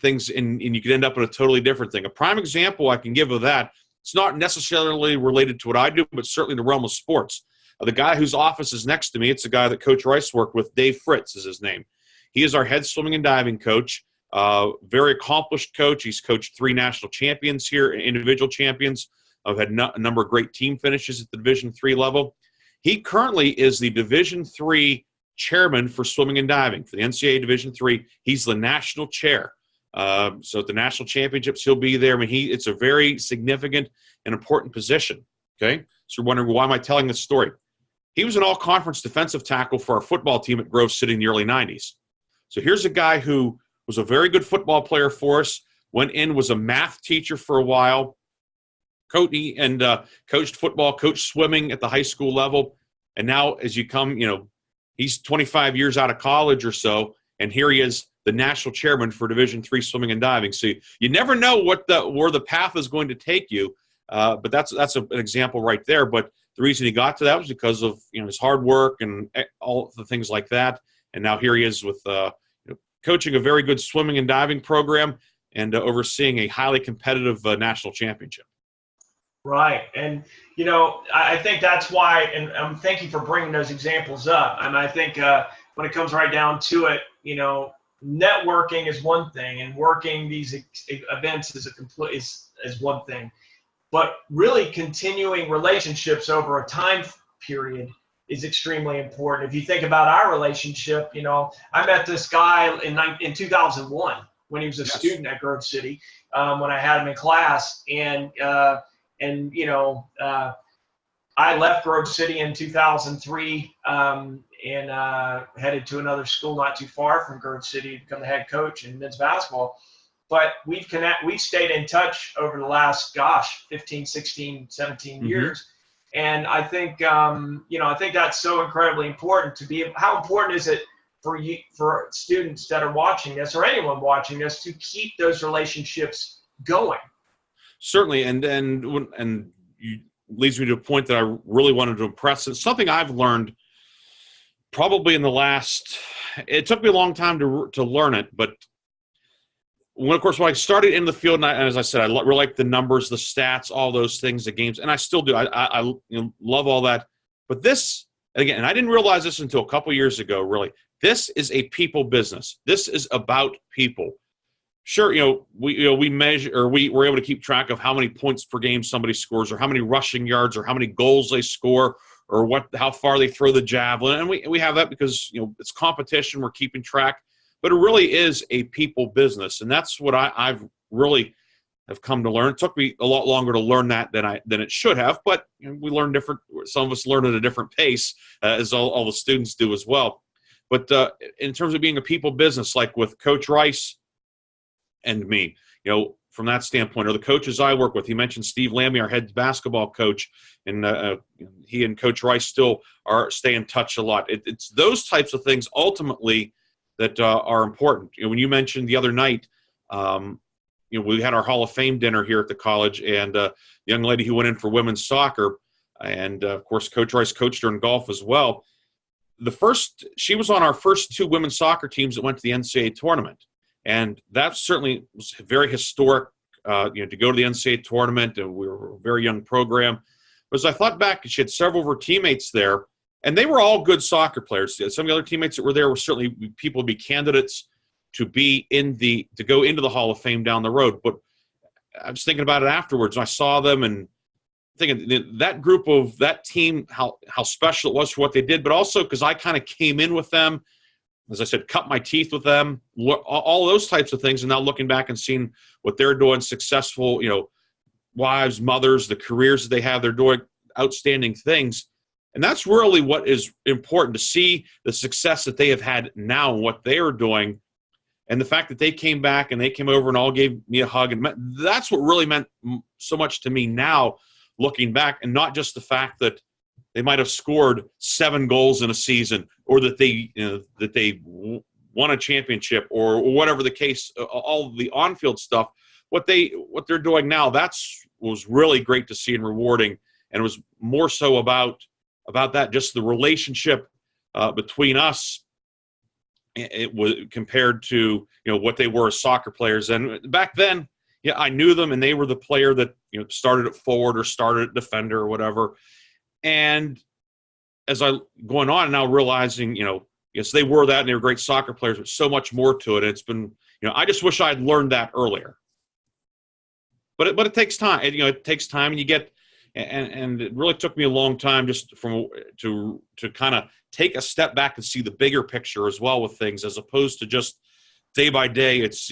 things, and you can end up in a totally different thing. A prime example I can give of that, it's not necessarily related to what I do, but certainly in the realm of sports. The guy whose office is next to me, it's a guy that Coach Rice worked with. Dave Fritz is his name. He is our head swimming and diving coach. Very accomplished coach. He's coached 3 national champions here, individual champions. I've had a number of great team finishes at the Division III level. He currently is the Division III chairman for swimming and diving for the NCAA Division III. He's the national chair. So at the national championships, he'll be there. I mean, it's a very significant and important position. Okay, so you're wondering, why am I telling this story? He was an all-conference defensive tackle for our football team at Grove City in the early 90s. So here's a guy who was a very good football player for us, was a math teacher for a while, coached football, coached swimming at the high school level. And now as you come, he's 25 years out of college or so, and here he is, the national chairman for Division III swimming and diving. So you never know where the path is going to take you. But that's an example right there. But the reason he got to that was because of his hard work and all the things like that. And now here he is with coaching a very good swimming and diving program, and overseeing a highly competitive national championship. Right. And, I think that's why, and thank you for bringing those examples up. And I think when it comes right down to it, networking is one thing, and working these events is one thing. But really continuing relationships over a time period is extremely important. If you think about our relationship, I met this guy in 2001 when he was a student at Grove City, when I had him in class. I left Grove City in 2003 and headed to another school not too far from Grove City to become the head coach in men's basketball. But we've stayed in touch over the last, 15, 16, 17 years. And I think, I think that's so incredibly important how important is it for you, for students that are watching this or anyone watching this, to keep those relationships going? Certainly, and you leads me to a point that I really wanted to impress. It's something I've learned probably in the last. It took me a long time to learn it, but when I started in the field, and as I said, I really like the numbers, the stats, all those things, the games, and I still do. I love all that. But this, again, and I didn't realize this until a couple years ago, really. This is a people business. This is about people. Sure, we measure, or we're able to keep track of how many points per game somebody scores, or how many rushing yards, or how many goals they score, or how far they throw the javelin, and we have that because it's competition. We're keeping track. But it really is a people business, and that's what I've really have come to learn. It took me a lot longer to learn that than it should have, but we learn different. Some of us learn at a different pace, as all the students do as well. But in terms of being a people business, like with Coach Rice and me, from that standpoint, or the coaches I work with, he mentioned Steve Lammy, our head basketball coach, and he and Coach Rice still stay in touch a lot. It's those types of things ultimately that are important. When you mentioned the other night, we had our Hall of Fame dinner here at the college, and the young lady who went in for women's soccer, and of course Coach Rice coached her in golf as well. She was on our first two women's soccer teams that went to the NCAA tournament, and that certainly was very historic. To go to the NCAA tournament, and we were a very young program. But as I thought back, she had several of her teammates there. And they were all good soccer players. Some of the other teammates that were there were certainly people to be candidates to go into the Hall of Fame down the road. But I was thinking about it afterwards, and I saw them and thinking that team, how special it was for what they did, but also because I kind of came in with them, as I said, cut my teeth with them, all those types of things. And now looking back and seeing what they're doing, successful, wives, mothers, the careers that they have, they're doing outstanding things. And that's really what is important, to see the success that they have had now and what they are doing. And the fact that they came back and they came over and all gave me a hug. And that's what really meant so much to me now, looking back, and not just the fact that they might have scored 7 goals in a season, or that they won a championship, or whatever the case, all the on-field stuff. What they're doing now, was really great to see and rewarding. And it was more so about that, just the relationship between us. It was compared to what they were as soccer players. And back then, I knew them, and they were the player that started at forward or started at defender or whatever. And as I going on now, realizing yes, they were that, and they were great soccer players, but so much more to it. It's been I just wish I had learned that earlier. But it takes time. It takes time, and you get. And it really took me a long time just to kind of take a step back and see the bigger picture as well with things, as opposed to just day by day. It's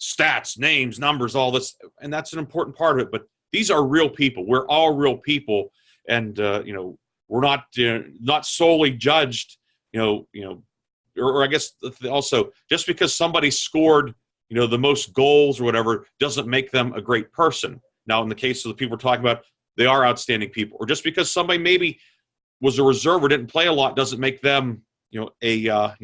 stats, names, numbers, all this, and that's an important part of it. But these are real people. We're all real people, and we're not solely judged. Or I guess also, just because somebody scored the most goals or whatever doesn't make them a great person. Now, in the case of the people we're talking about, they are outstanding people. Or just because somebody maybe was a reserve or didn't play a lot doesn't make them, a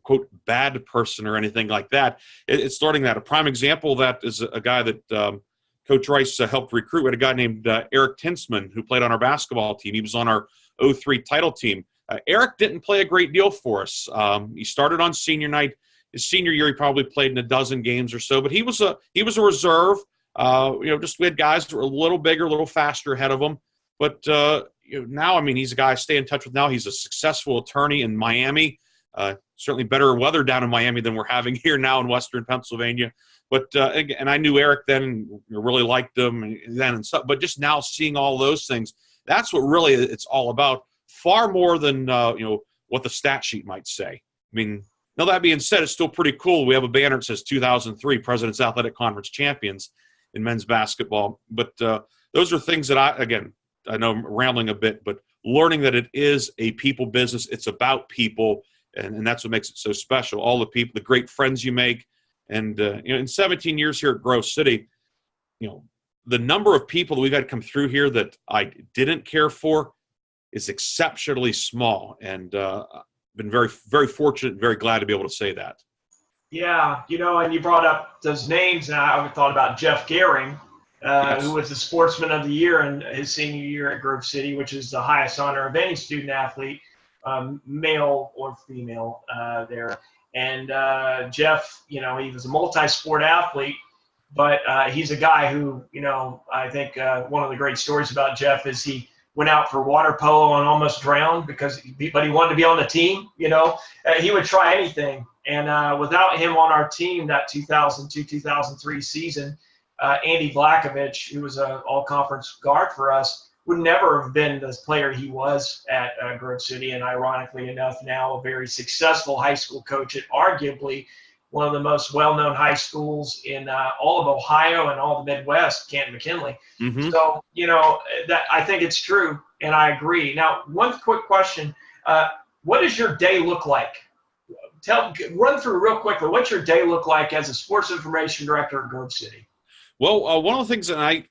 quote bad person or anything like that. It's starting that. A prime example of that is a guy that Coach Rice helped recruit. We had a guy named Eric Tinsman who played on our basketball team. He was on our 2003 title team. Eric didn't play a great deal for us. He started on senior night. His senior year, he probably played in a dozen games or so. But he was a reserve. Just we had guys that were a little bigger, a little faster ahead of him. But now, he's a guy I stay in touch with now. He's a successful attorney in Miami. Certainly better weather down in Miami than we're having here now in Western Pennsylvania. But and I knew Eric then, and really liked him then and stuff. But just now seeing all those things, that's what really it's all about. Far more than what the stat sheet might say. Now that being said, it's still pretty cool. We have a banner that says 2003 President's Athletic Conference champions in men's basketball. But those are things that I know I'm rambling a bit, but learning that it is a people business. It's about people, and that's what makes it so special. All the people, the great friends you make. And, in 17 years here at Grove City, the number of people that we've had come through here that I didn't care for is exceptionally small. And been very, very fortunate, very glad to be able to say that. Yeah, and you brought up those names, and I thought about Jeff Gehring, Yes. who was the Sportsman of the Year in his senior year at Grove City, which is the highest honor of any student athlete, male or female there. And Jeff, he was a multi-sport athlete, but he's a guy who, I think one of the great stories about Jeff is he went out for water polo and almost drowned but he wanted to be on the team. He would try anything. And without him on our team that 2002-2003 season, Andy Vlakovich, who was an all-conference guard for us, would never have been the player he was at Grove City. And ironically enough, now a very successful high school coach at arguably one of the most well-known high schools in all of Ohio and all the Midwest, Canton-McKinley. Mm-hmm. So, that I think it's true, and I agree. Now, one quick question. What does your day look like? Run through real quickly. What's your day look like as a sports information director at Grove City? Well, one of the things that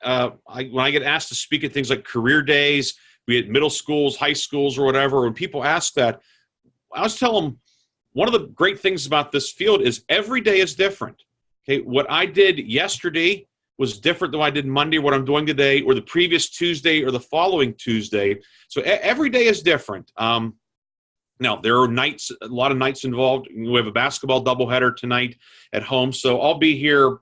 when I get asked to speak at things like career days, be it middle schools, high schools, or whatever, when people ask that, I always tell them one of the great things about this field is every day is different. Okay, what I did yesterday was different than what I did Monday, what I'm doing today, or the previous Tuesday, or the following Tuesday. So every day is different. Now, there are a lot of nights involved. We have a basketball doubleheader tonight at home, so I'll be here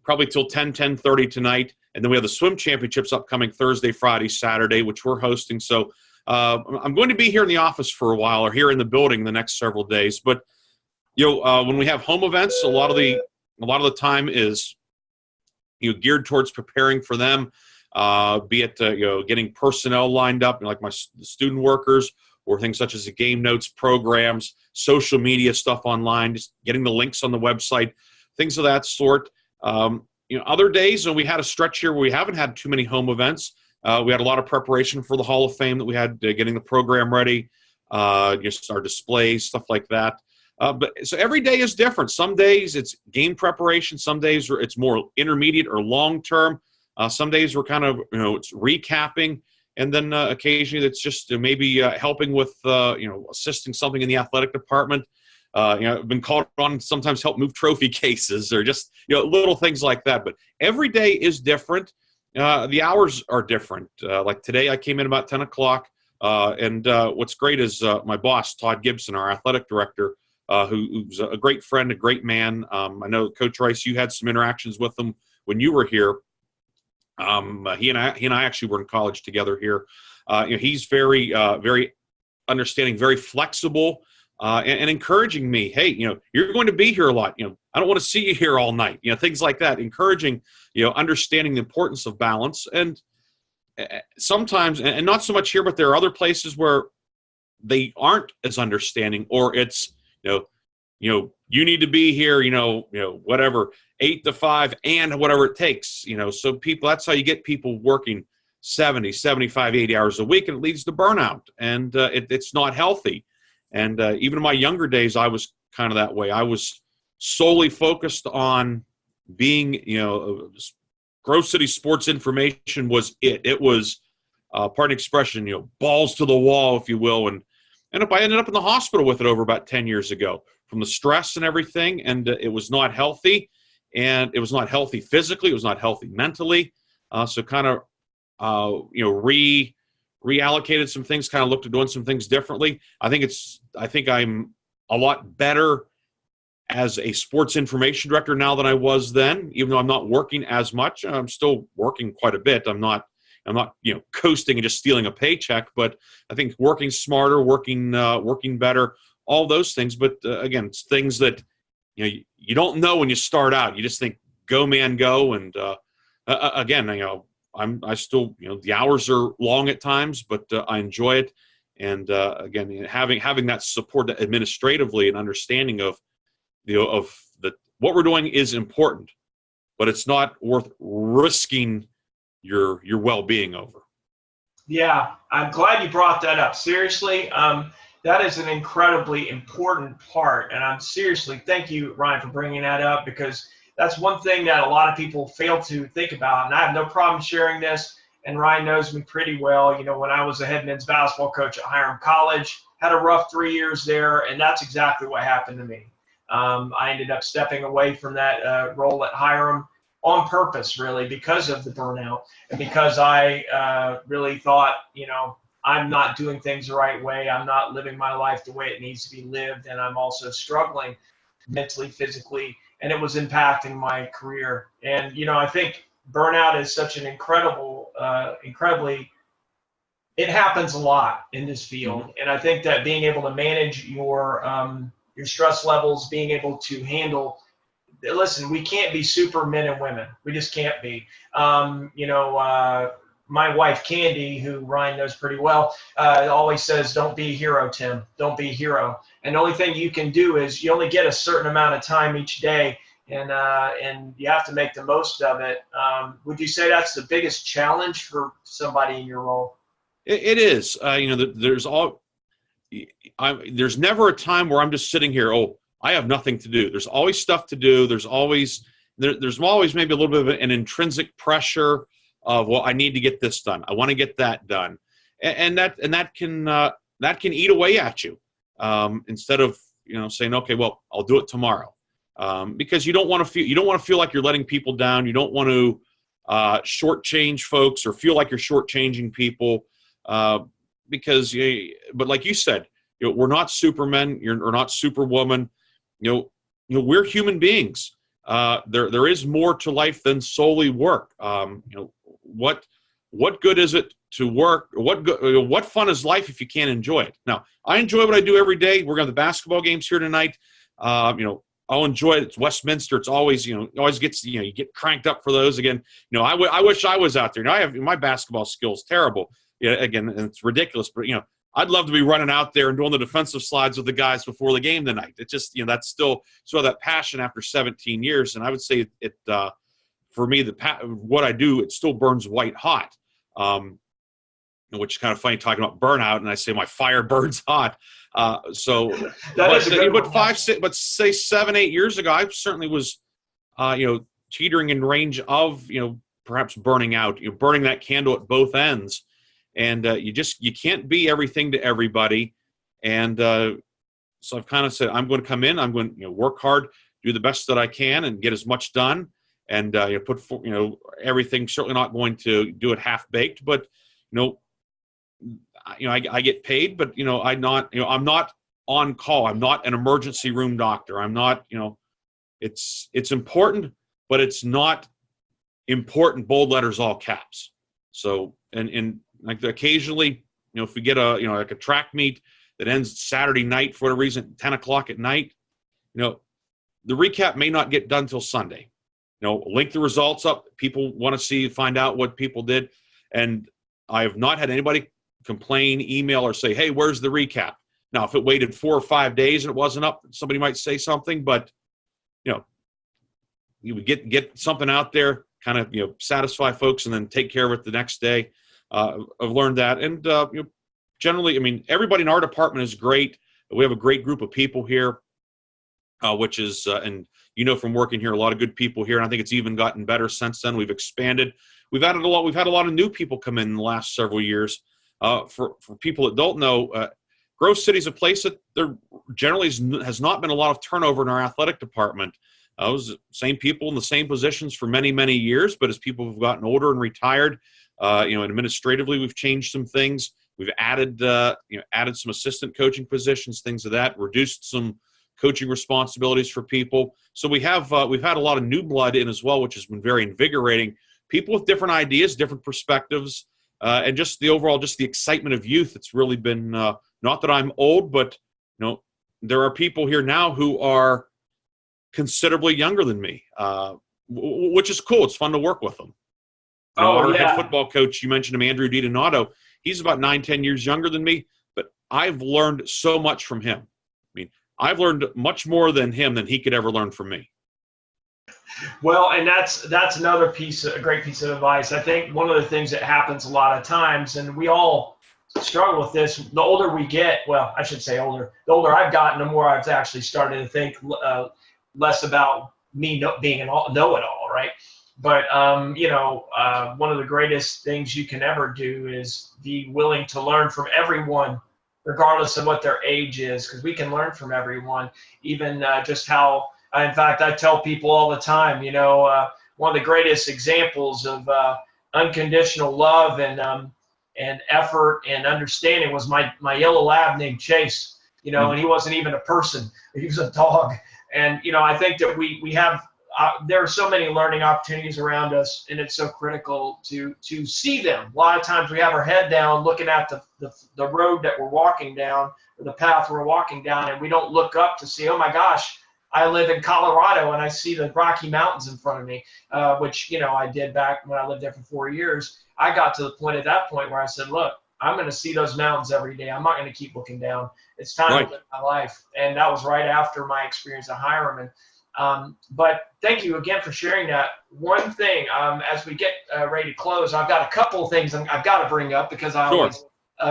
probably till 10:30 tonight. And then we have the swim championships upcoming Thursday, Friday, Saturday, which we're hosting. So I'm going to be here in the office for a while, or here in the building the next several days. But when we have home events, a lot of the time is geared towards preparing for them, be it getting personnel lined up, like the student workers, or things such as the game notes, programs, social media stuff online, just getting the links on the website, things of that sort. Other days, and we had a stretch here where we haven't had too many home events. We had a lot of preparation for the Hall of Fame that we had, getting the program ready, just our displays, stuff like that. So every day is different. Some days it's game preparation. Some days it's more intermediate or long term. Some days we're kind of it's recapping, and then occasionally it's just maybe helping with assisting something in the athletic department. I've been called on sometimes help move trophy cases, or just little things like that. But every day is different. The hours are different. Like today, I came in about 10 o'clock, and what's great is my boss, Todd Gibson, our athletic director, who's a great friend, a great man. I know, Coach Rice, you had some interactions with him when you were here. He and I actually were in college together here. He's very, very understanding, very flexible. And encouraging me, hey, you're going to be here a lot. I don't want to see you here all night. Things like that. Encouraging, understanding the importance of balance. And sometimes, and not so much here, but there are other places where they aren't as understanding, or it's, you need to be here, whatever, 8 to 5 and whatever it takes, so people, that's how you get people working 70, 75, 80 hours a week, and it leads to burnout, and it's not healthy. And even in my younger days, I was kind of that way. I was solely focused on being, Grove City sports information was it. It was, pardon expression, balls to the wall, if you will. And I ended up in the hospital with it over about 10 years ago from the stress and everything. And it was not healthy. And it was not healthy physically. It was not healthy mentally. So kind of, reallocated some things, kind of looked at doing some things differently. I think I'm a lot better as a sports information director now than I was then, even though I'm not working as much. I'm still working quite a bit. I'm not coasting and just stealing a paycheck, but I think working smarter, working better, all those things. But again, it's things that, you don't know when you start out. You just think, go man, go. And again, I still, the hours are long at times, but I enjoy it. And again, having that support administratively and understanding of, what we're doing is important, but it's not worth risking your well-being over. Yeah, I'm glad you brought that up. Seriously, that is an incredibly important part. And thank you, Ryan, for bringing that up, because that's one thing that a lot of people fail to think about. And I have no problem sharing this. And Ryan knows me pretty well. When I was a head men's basketball coach at Hiram College, had a rough 3 years there, and that's exactly what happened to me. I ended up stepping away from that role at Hiram on purpose, really, because of the burnout and because I really thought, I'm not doing things the right way. I'm not living my life the way it needs to be lived, and I'm also struggling mentally, physically, and it was impacting my career. And, I think burnout is such an incredibly, it happens a lot in this field. Mm-hmm. And I think that being able to manage your stress levels, being able to handle, listen, we can't be super men and women. We just can't be. My wife, Candy, who Ryan knows pretty well, always says, don't be a hero, Tim. Don't be a hero. And the only thing you can do is you only get a certain amount of time each day, and you have to make the most of it. Would you say that's the biggest challenge for somebody in your role? It is. There's never a time where I'm just sitting here, I have nothing to do. There's always stuff to do. There's always maybe a little bit of an intrinsic pressure of, I need to get this done. I want to get that done, and that can eat away at you instead of saying, okay, well, I'll do it tomorrow, because you don't want to feel like you're letting people down. You don't want to shortchange folks or feel like you're shortchanging people, because but like you said, we're not supermen. You're not superwoman. We're human beings. There is more to life than solely work. What good is it to work? What fun is life if you can't enjoy it? Now, I enjoy what I do every day. We're going to the basketball games here tonight. I'll enjoy it. It's Westminster. It's always, always gets, you get cranked up for those again. I wish I was out there. I have my basketball skills terrible. Again, and it's ridiculous, but I'd love to be running out there and doing the defensive slides with the guys before the game tonight. It just, that's still sort of that passion after 17 years. And I would say it for me, what I do, it still burns white hot, which is kind of funny talking about burnout. And I say my fire burns hot. But say 7, 8 years ago, I certainly was, teetering in range of, perhaps burning out, burning that candle at both ends. And you can't be everything to everybody. And so I've kind of said, I'm going to come in, I'm going to work hard, do the best that I can and get as much done. And put everything, certainly not going to do it half baked, but I get paid, but I'm not on call. I'm not an emergency room doctor. I'm not, it's important, but it's not important, bold letters, all caps. So, and like occasionally, if we get like a track meet that ends Saturday night for whatever reason, 10 o'clock at night, the recap may not get done till Sunday. Link the results up. People want to find out what people did. And I have not had anybody complain, email, or say, hey, where's the recap? Now, if it waited 4 or 5 days and it wasn't up, somebody might say something, but, you would get something out there, kind of, satisfy folks and then take care of it the next day. I've learned that. And, generally, everybody in our department is great. We have a great group of people here, which is, and from working here, a lot of good people here. And I think it's even gotten better since then. We've expanded. We've had a lot of new people come in the last several years. For people that don't know, Grove City is a place that there generally has not been a lot of turnover in our athletic department. It was the same people in the same positions for many, many years. But as people have gotten older and retired, administratively, we've changed some things. We've added some assistant coaching positions, things of that, reduced some coaching responsibilities for people. So we've had a lot of new blood in as well, which has been very invigorating. People with different ideas, different perspectives, and just the overall, just the excitement of youth. It's really been, not that I'm old, but there are people here now who are considerably younger than me, which is cool. It's fun to work with them. Our head football coach, you mentioned him, Andrew DiDonato, he's about 9-10 years younger than me, but I've learned so much from him. I've learned much more than him than he could ever learn from me. Well, and that's another a great piece of advice. I think one of the things that happens a lot of times, and we all struggle with this, the older we get, well, I should say older, the older I've gotten, the more I've actually started to think less about me being a know-it-all, right? But, one of the greatest things you can ever do is be willing to learn from everyone regardless of what their age is, because we can learn from everyone, even just how, in fact, I tell people all the time, one of the greatest examples of unconditional love and effort and understanding was my yellow lab named Chase, and he wasn't even a person. He was a dog. And, I think that we have, there are so many learning opportunities around us, and it's so critical to see them. A lot of times we have our head down looking at the road that we're walking down, or the path we're walking down, and we don't look up to see, oh my gosh, I live in Colorado and I see the Rocky Mountains in front of me, which, I did back when I lived there for 4 years. I got to the point at that point where I said, look, I'm going to see those mountains every day. I'm not going to keep looking down. It's time to live my life. And that was right after my experience at Hiram. But thank you again for sharing that. One thing, as we get ready to close, I've got a couple of things I've got to bring up, because I always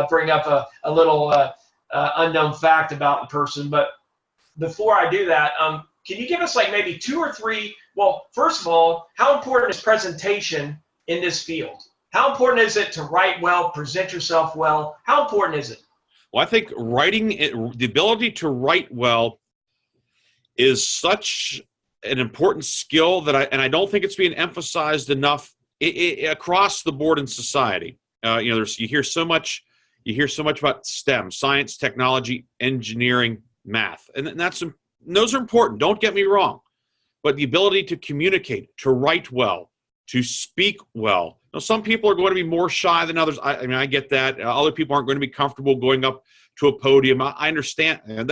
bring up a little unknown fact about the person. But before I do that, can you give us like maybe 2 or 3? Well, first of all, how important is presentation in this field? How important is it to write well, present yourself well? How important is it? Well, I think the ability to write well is such an important skill that I don't think it's being emphasized enough across the board in society. You hear so much about STEM, science, technology, engineering, math, and those are important. Don't get me wrong, but the ability to communicate, to write well, to speak well. Now, some people are going to be more shy than others. I get that. Other people aren't going to be comfortable going up to a podium. I understand, and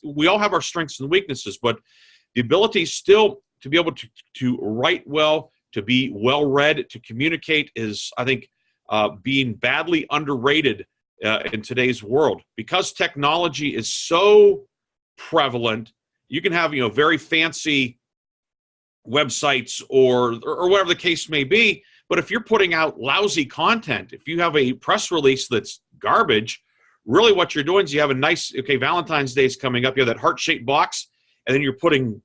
we all have our strengths and weaknesses, but the ability still to be able to write well, to be well read, to communicate is, I think, being badly underrated in today's world, because technology is so prevalent. You can have very fancy websites or whatever the case may be, but if you're putting out lousy content, if you have a press release that's garbage, really what you're doing is you have a nice, Valentine's Day is coming up, you have that heart-shaped box, and then you're putting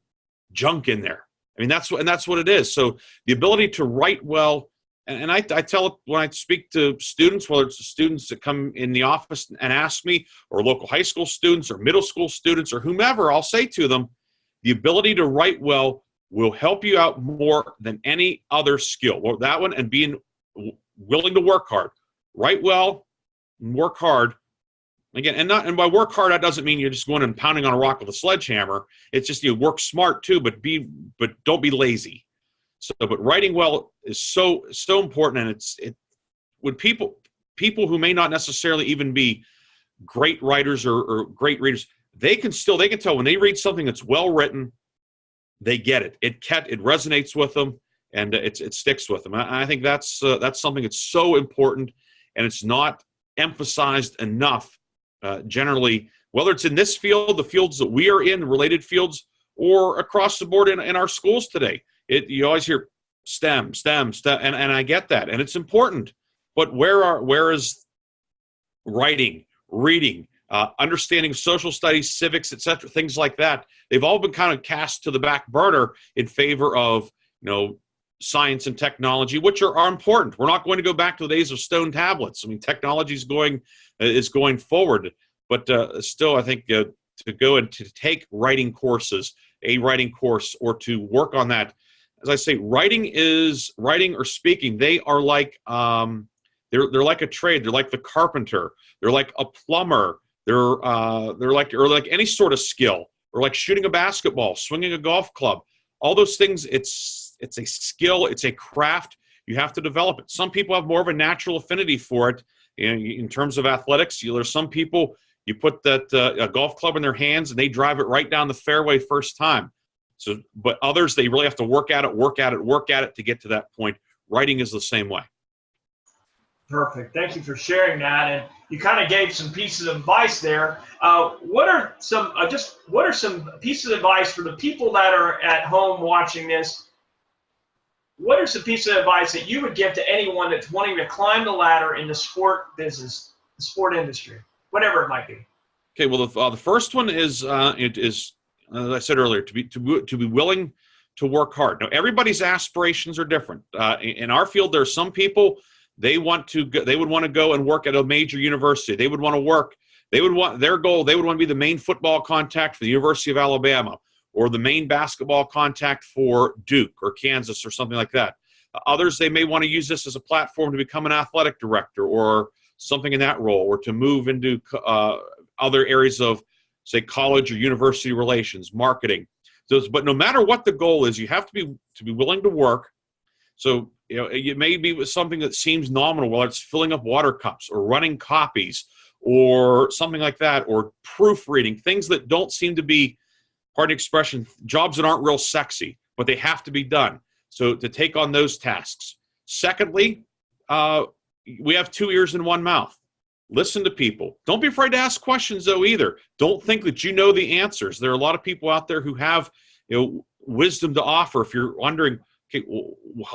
junk in there. That's what it is. So the ability to write well, and I tell, when I speak to students, whether it's the students that come in the office and ask me, or local high school students or middle school students or whomever, I'll say to them, the ability to write well will help you out more than any other skill. Well, that one, and being willing to work hard. Write well, work hard. Again, and by work hard, that doesn't mean you're just going and pounding on a rock with a sledgehammer. It's just you work smart too, but don't be lazy. So, but writing well is so important, and when people who may not necessarily even be great writers or great readers, they can tell when they read something that's well written, they get it. It resonates with them, and it sticks with them. I think that's something that's so important, and it's not emphasized enough. Generally, whether it's in this field, the fields that we are in, the related fields, or across the board in our schools today. You always hear STEM, and I get that, and it's important. But where is writing, reading, understanding social studies, civics, etc., things like that? They've all been kind of cast to the back burner in favor of science and technology, which are important. We're not going to go back to the days of stone tablets. Technology is going forward, but still, I think to go and to take writing courses, a writing course, or to work on that. As I say, writing or speaking. They are like they're like a trade. They're like the carpenter. They're like a plumber. They're like any sort of skill, or like shooting a basketball, swinging a golf club. All those things. It's a skill. It's a craft. You have to develop it. Some people have more of a natural affinity for it. In terms of athletics, there's some people, you put a golf club in their hands and they drive it right down the fairway first time. So, but others, they really have to work at it to get to that point. Writing is the same way. Perfect. Thank you for sharing that. And you kind of gave some pieces of advice there. What are some pieces of advice for the people that are at home watching this? What are some pieces of advice that you would give to anyone that's wanting to climb the ladder in the sport business, the sport industry, whatever it might be? Okay. Well, the first one is as I said earlier, to be willing to work hard. Now, everybody's aspirations are different. In our field, there are some people, they would want to go and work at a major university. They would want to work They would want their goal. They would want to be the main football contact for the University of Alabama, or the main basketball contact for Duke or Kansas or something like that. Others, they may want to use this as a platform to become an athletic director or something in that role, or to move into other areas of, say, college or university relations, marketing. But no matter what the goal is, you have to be willing to work. So, it may be with something that seems nominal, whether it's filling up water cups or running copies or something like that, or proofreading, things that don't seem to be, pardon the expression, jobs that aren't real sexy, but they have to be done. So to take on those tasks. Secondly, we have 2 ears and 1 mouth. Listen to people. Don't be afraid to ask questions, though, either. Don't think that you know the answers. There are a lot of people out there who have wisdom to offer. If you're wondering, okay,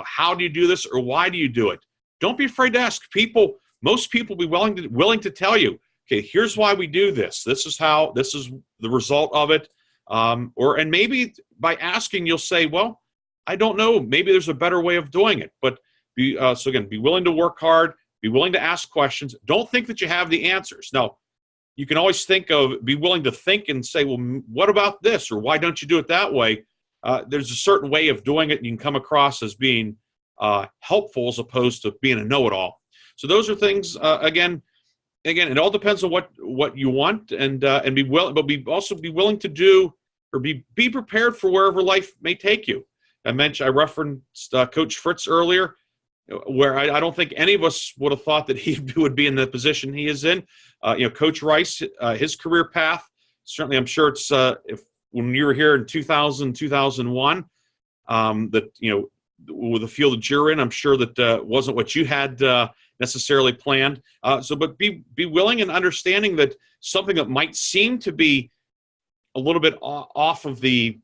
how do you do this, or why do you do it? Don't be afraid to ask people. Most people will be willing to tell you, okay, here's why we do this. This is the result of it. And maybe by asking, you'll say, well, I don't know. Maybe there's a better way of doing it. But be willing to work hard. Be willing to ask questions. Don't think that you have the answers. Now, you can always be willing to think and say, well, what about this? Or why don't you do it that way? There's a certain way of doing it. And you can come across as being helpful as opposed to being a know-it-all. So those are things, again, it all depends on what you want, and be willing, but also be willing to do, or be prepared for wherever life may take you. I referenced Coach Fritz earlier, where I don't think any of us would have thought that he would be in the position he is in. Coach Rice, his career path, certainly I'm sure it's when you were here in 2000, 2001, that, with the field that you're in, I'm sure that wasn't what you had necessarily planned. But be willing and understanding that something that might seem to be a little bit off the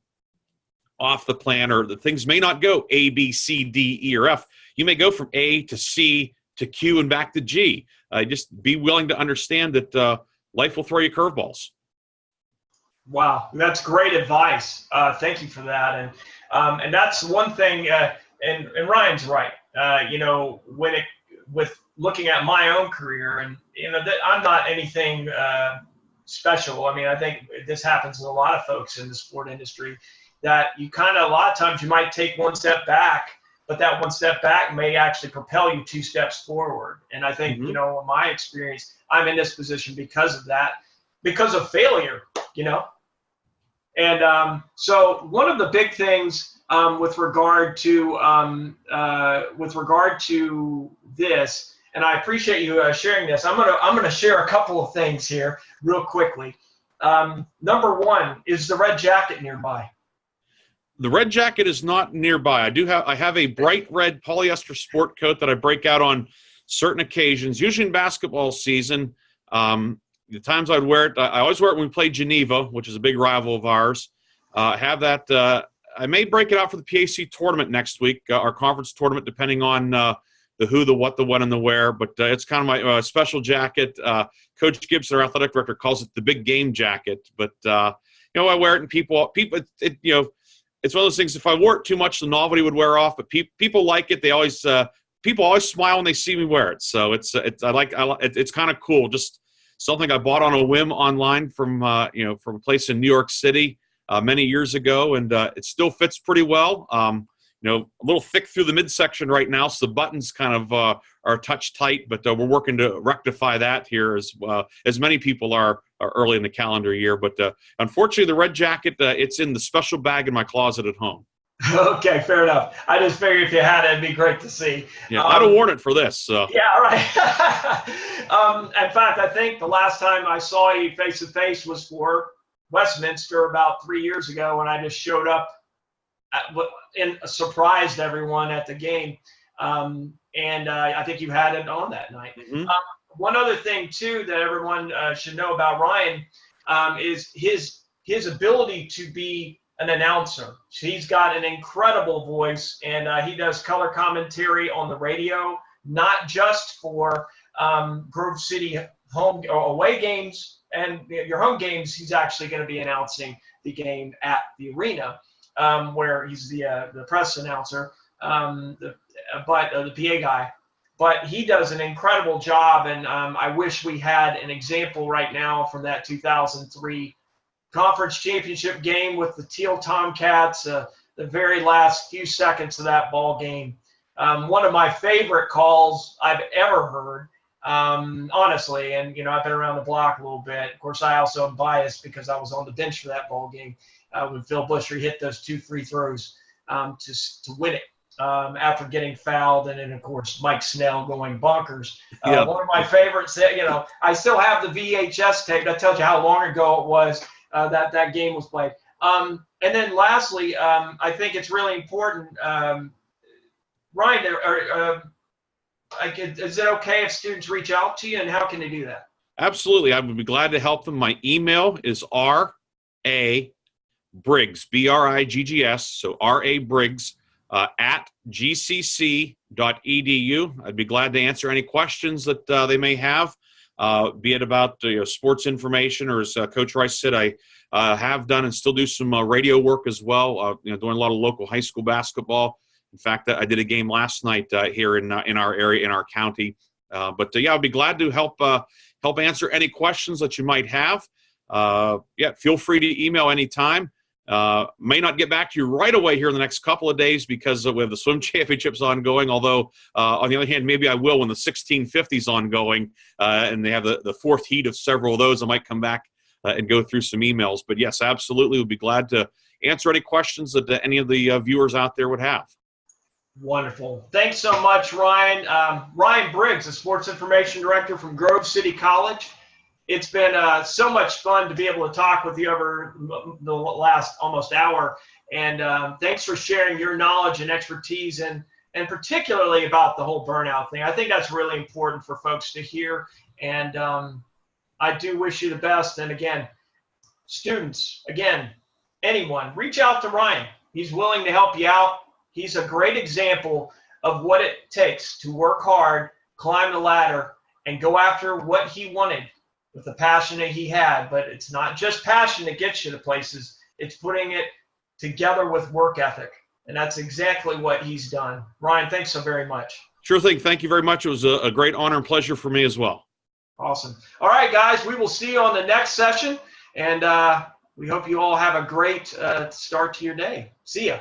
plan, or that things may not go A, B, C, D, E, or F. You may go from A to C to Q and back to G. Just be willing to understand that life will throw you curveballs. Wow, that's great advice. Thank you for that. And that's one thing. And Ryan's right. With looking at my own career, and I'm not anything special. I mean, I think this happens with a lot of folks in the sport industry, that you a lot of times you might take one step back, but that one step back may actually propel you 2 steps forward. And I think, in my experience, I'm in this position because of that, because of failure, And so one of the big things with regard to this, and I appreciate you sharing this. I'm gonna share a couple of things here real quickly. Number one, is the red jacket nearby? The red jacket is not nearby. I have a bright red polyester sport coat that I break out on certain occasions, usually in basketball season. The times I'd wear it, I always wear it when we play Geneva, which is a big rival of ours. I have that. I may break it out for the PAC tournament next week, our conference tournament, depending on the who, the what, the when, and the where. But it's kind of my special jacket. Coach Gibson, our athletic director, calls it the big game jacket. But I wear it, and people, it's one of those things. If I wore it too much, the novelty would wear off. But people like it. People always smile when they see me wear it. So it's kind of cool. Just something I bought on a whim online from a place in New York City many years ago, and it still fits pretty well. A little thick through the midsection right now, so the buttons kind of are touch tight, but we're working to rectify that here as many people are early in the calendar year. But unfortunately, the red jacket, it's in the special bag in my closet at home. Okay, fair enough. I just figured if you had it, it'd be great to see. Yeah, I'd have worn it for this. So. Yeah, right. In fact, I think the last time I saw you face to face was for Westminster about 3 years ago, when I just showed up and surprised everyone at the game. I think you had it on that night. Mm-hmm. One other thing too that everyone should know about Ryan is his ability to be an announcer. He's got an incredible voice, and he does color commentary on the radio, not just for Grove City home or away games and your home games. He's actually going to be announcing the game at the arena, where he's the press announcer, but the PA guy. but he does an incredible job, and I wish we had an example right now from that 2003 conference championship game with the Teal Tomcats, the very last few seconds of that ball game. One of my favorite calls I've ever heard, honestly, and, you know, I've been around the block a little bit. Of course, I also am biased because I was on the bench for that ball game when Phil Busher hit those 2 free throws to win it after getting fouled, and then, of course, Mike Snell going bonkers. Yeah. One of my favorites, you know, I still have the VHS tape. That tells you how long ago it was that game was played. And then lastly, I think it's really important, Ryan, is it okay if students reach out to you, and how can they do that? Absolutely. I would be glad to help them. My email is R.A. Briggs, B-R-I-G-G-S, so R.A. Briggs, at gcc.edu. I'd be glad to answer any questions that they may have, be it about sports information, or as Coach Rice said, I have done and still do some radio work as well, doing a lot of local high school basketball. In fact, I did a game last night here in our area, in our county. But I'd be glad to help answer any questions that you might have. Feel free to email anytime. May not get back to you right away here in the next couple of days because we have the swim championships ongoing. Although, on the other hand, maybe I will when the 1650 is ongoing and they have the fourth heat of several of those. I might come back and go through some emails. But yes, absolutely, we'll be glad to answer any questions that any of the viewers out there would have. Wonderful. Thanks so much, Ryan. Ryan Briggs, the Sports Information Director from Grove City College. It's been so much fun to be able to talk with you over the last almost hour. And thanks for sharing your knowledge and expertise, and particularly about the whole burnout thing. I think that's really important for folks to hear. And I do wish you the best. And again, students, again, anyone, reach out to Ryan. He's willing to help you out. He's a great example of what it takes to work hard, climb the ladder, and go after what he wanted with the passion that he had. But it's not just passion that gets you to places. It's putting it together with work ethic. And that's exactly what he's done. Ryan, thanks so very much. Sure thing. Thank you very much. It was a great honor and pleasure for me as well. Awesome. All right, guys, we will see you on the next session. And we hope you all have a great start to your day. See ya.